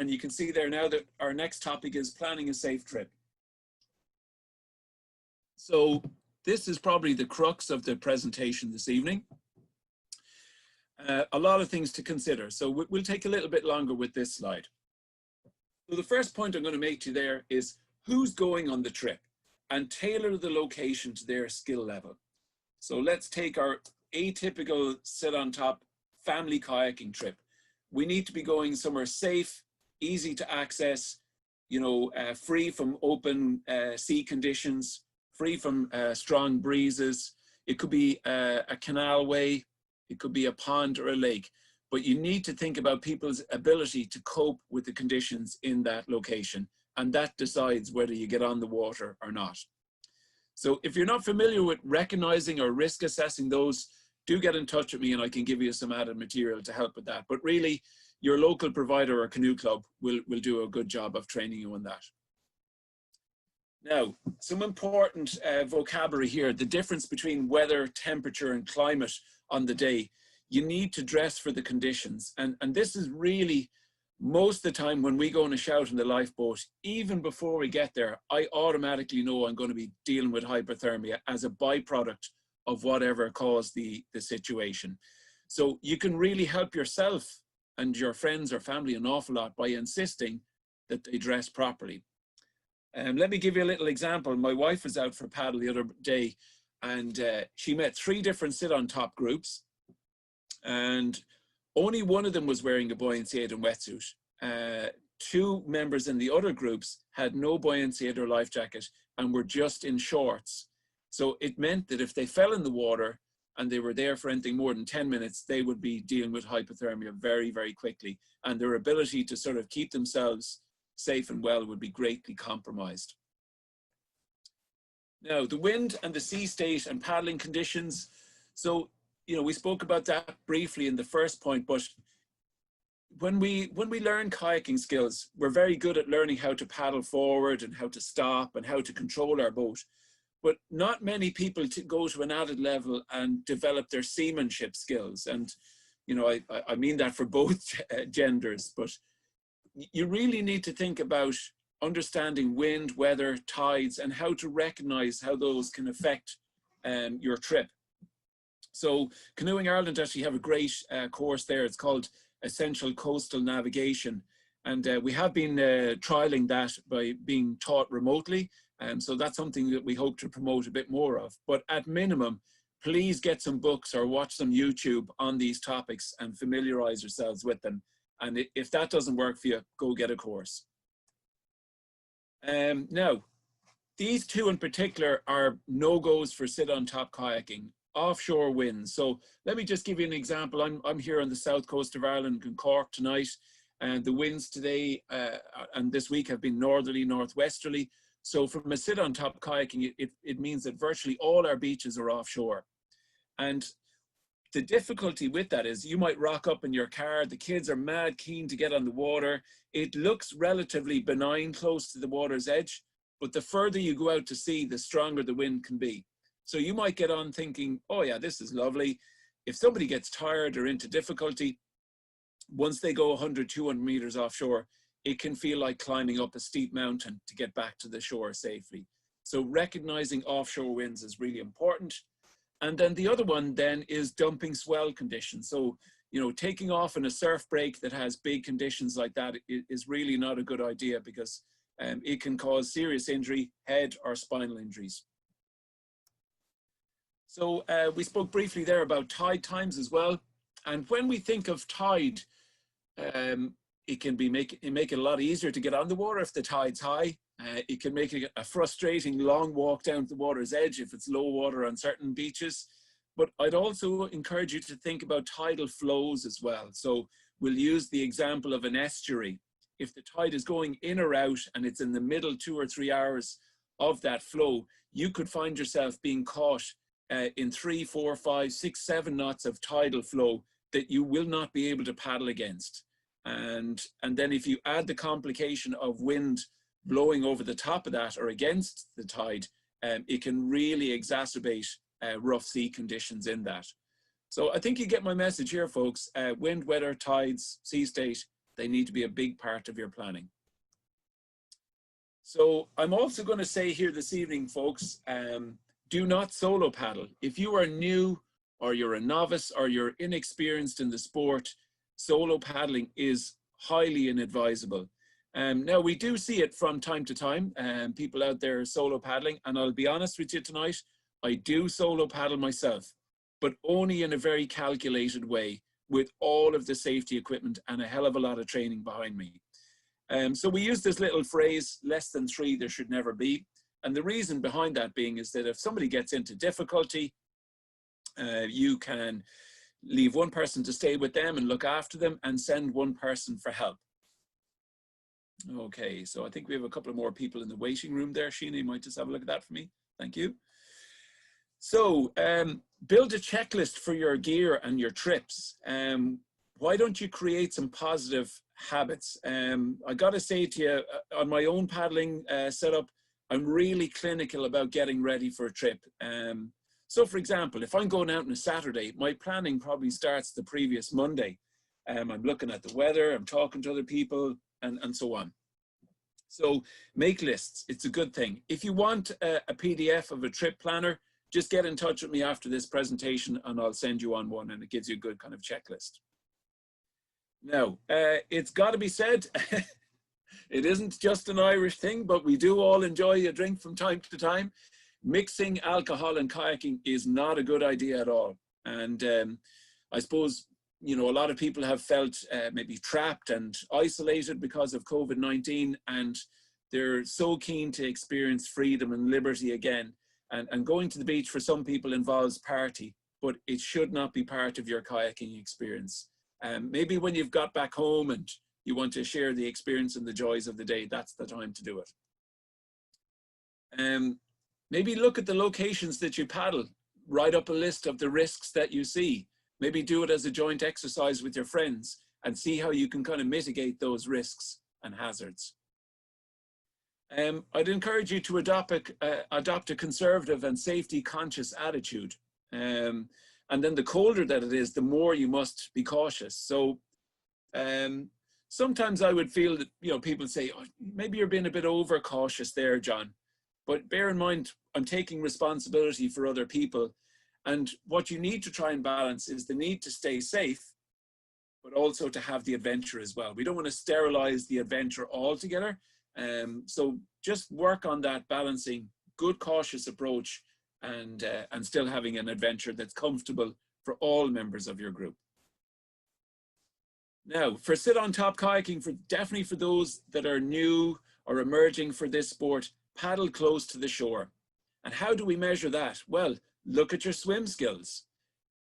And you can see there now that our next topic is planning a safe trip. So this is probably the crux of the presentation this evening. A lot of things to consider. So we'll take a little bit longer with this slide. So the first point I'm going to make to you there is who's going on the trip and tailor the location to their skill level. So let's take our atypical sit on top family kayaking trip. We need to be going somewhere safe, easy to access, you know, free from open sea conditions, free from strong breezes. It could be a canalway, it could be a pond or a lake, but you need to think about people's ability to cope with the conditions in that location, and that decides whether you get on the water or not. So if you're not familiar with recognizing or risk assessing those, do get in touch with me and I can give you some added material to help with that. But really, your local provider or canoe club will do a good job of training you on that. Now, some important vocabulary here, the difference between weather, temperature, and climate on the day. You need to dress for the conditions. And this is really, most of the time when we go on a shout in the lifeboat, even before we get there, I automatically know I'm going to be dealing with hypothermia as a byproduct of whatever caused the situation. So you can really help yourself and your friends or family an awful lot by insisting that they dress properly. Let me give you a little example. My wife was out for a paddle the other day and she met 3 different sit on top groups, and only one of them was wearing a buoyancy aid and wetsuit. 2 members in the other groups had no buoyancy aid or life jacket and were just in shorts. So it meant that if they fell in the water and they were there for anything more than 10 minutes, they would be dealing with hypothermia very, very quickly. And their ability to sort of keep themselves safe and well would be greatly compromised. Now, the wind and the sea state and paddling conditions. So, you know, we spoke about that briefly in the first point, but when we learn kayaking skills, we're very good at learning how to paddle forward and how to stop and how to control our boat. But not many people go to an added level and develop their seamanship skills. And, you know, I mean that for both genders, but you really need to think about understanding wind, weather, tides, and how to recognize how those can affect your trip. So Canoeing Ireland actually have a great course there. It's called Essential Coastal Navigation. And we have been trialing that by being taught remotely. So that's something that we hope to promote a bit more of. But at minimum, please get some books or watch some YouTube on these topics and familiarize yourselves with them. And if that doesn't work for you, go get a course. Now, these 2 in particular are no-goes for sit on top kayaking. Offshore winds. So let me just give you an example. I'm here on the south coast of Ireland in Cork tonight, and the winds today and this week have been northerly, northwesterly. So from a sit on top kayaking, it means that virtually all our beaches are offshore. And the difficulty with that is you might rock up in your car, the kids are mad keen to get on the water. It looks relatively benign close to the water's edge, but the further you go out to sea, the stronger the wind can be. So you might get on thinking, oh yeah, this is lovely. If somebody gets tired or into difficulty, once they go 100, 200 meters offshore, it can feel like climbing up a steep mountain to get back to the shore safely. So recognizing offshore winds is really important. And then the other one then is dumping swell conditions. So, you know, taking off in a surf break that has big conditions like that is really not a good idea because it can cause serious injury, head or spinal injuries. So we spoke briefly there about tide times as well. And when we think of tide, it can make it a lot easier to get on the water if the tide's high. It can make it a frustrating long walk down to the water's edge if it's low water on certain beaches. But I'd also encourage you to think about tidal flows as well. So we'll use the example of an estuary. If the tide is going in or out and it's in the middle 2 or 3 hours of that flow, you could find yourself being caught in 3, 4, 5, 6, 7 knots of tidal flow that you will not be able to paddle against. And then if you add the complication of wind blowing over the top of that or against the tide, it can really exacerbate rough sea conditions in that. So I think you get my message here, folks. Wind, weather, tides, sea state, They need to be a big part of your planning. So I'm also going to say here this evening, folks, do not solo paddle. If you are new or you're a novice or you're inexperienced in the sport, solo paddling is highly inadvisable. Now, we do see it from time to time, people out there solo paddling, and I'll be honest with you tonight, I do solo paddle myself, but only in a very calculated way with all of the safety equipment and a hell of a lot of training behind me. So we use this little phrase, less than three, there should never be. And the reason behind that being is that if somebody gets into difficulty, you can leave one person to stay with them and look after them and send one person for help. Okay, so I think we have a couple of more people in the waiting room there. Sheena, you might just have a look at that for me. Thank you. So build a checklist for your gear and your trips. Why don't you create some positive habits? I got to say to you, on my own paddling setup, I'm really clinical about getting ready for a trip. So for example, if I'm going out on a Saturday, my planning probably starts the previous Monday. I'm looking at the weather, I'm talking to other people, and so on. So make lists, it's a good thing. If you want a PDF of a trip planner, just get in touch with me after this presentation and I'll send you on one, and it gives you a good kind of checklist. Now, it's got to be said, it isn't just an Irish thing, but we do all enjoy a drink from time to time. Mixing alcohol and kayaking is not a good idea at all. And I suppose, you know, a lot of people have felt maybe trapped and isolated because of COVID-19, and they're so keen to experience freedom and liberty again. And going to the beach for some people involves party, but it should not be part of your kayaking experience. Maybe when you've got back home and you want to share the experience and the joys of the day, that's the time to do it. Maybe look at the locations that you paddle, write up a list of the risks that you see. Maybe do it as a joint exercise with your friends and see how you can kind of mitigate those risks and hazards. I'd encourage you to adopt a conservative and safety conscious attitude. And then the colder that it is, the more you must be cautious. So sometimes I would feel that, you know, people say, oh, maybe you're being a bit overcautious there, John. But bear in mind, I'm taking responsibility for other people. And what you need to try and balance is the need to stay safe, but also to have the adventure as well. We don't want to sterilize the adventure altogether. So just work on that balancing good, cautious approach and still having an adventure that's comfortable for all members of your group. Now, for Sit On Top Kayaking, definitely for those that are new or emerging for this sport, paddle close to the shore. And how do we measure that? Well, look at your swim skills.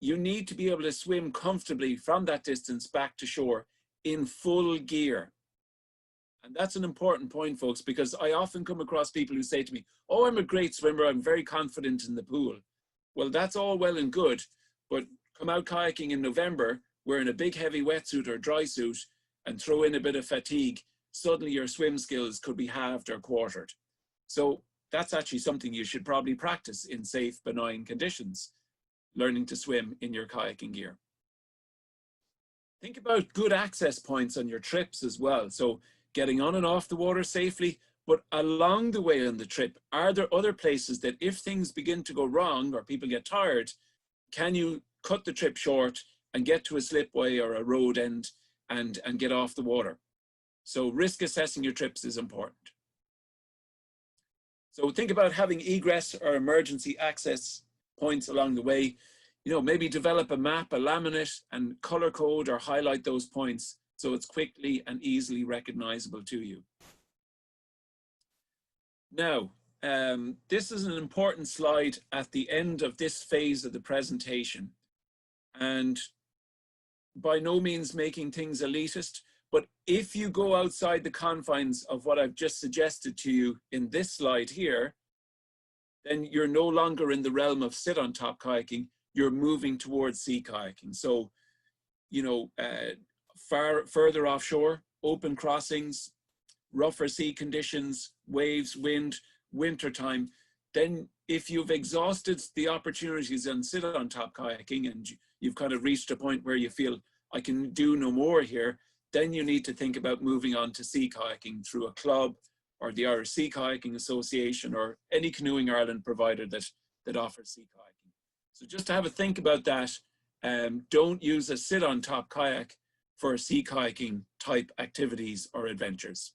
You need to be able to swim comfortably from that distance back to shore in full gear. And that's an important point, folks, because I often come across people who say to me, oh, I'm a great swimmer, I'm very confident in the pool. Well, that's all well and good, but come out kayaking in November, wearing a big heavy wetsuit or dry suit and throw in a bit of fatigue, suddenly your swim skills could be halved or quartered. So that's actually something you should probably practice in safe, benign conditions, learning to swim in your kayaking gear. Think about good access points on your trips as well. So getting on and off the water safely, but along the way on the trip, are there other places that if things begin to go wrong or people get tired, can you cut the trip short and get to a slipway or a road end and get off the water? So risk assessing your trips is important. So think about having egress or emergency access points along the way. You know, maybe develop a map, a laminate, and color code or highlight those points so it's quickly and easily recognizable to you. Now, this is an important slide at the end of this phase of the presentation. And by no means making things elitist, but if you go outside the confines of what I've just suggested to you in this slide here, then you're no longer in the realm of sit on top kayaking, you're moving towards sea kayaking. So, you know, further offshore, open crossings, rougher sea conditions, waves, wind, winter time, then if you've exhausted the opportunities and sit on top kayaking and you've kind of reached a point where you feel I can do no more here, then you need to think about moving on to sea kayaking through a club or the Irish Sea Kayaking Association or any Canoeing Ireland provider that offers sea kayaking. So just to have a think about that, don't use a sit on top kayak for sea kayaking type activities or adventures.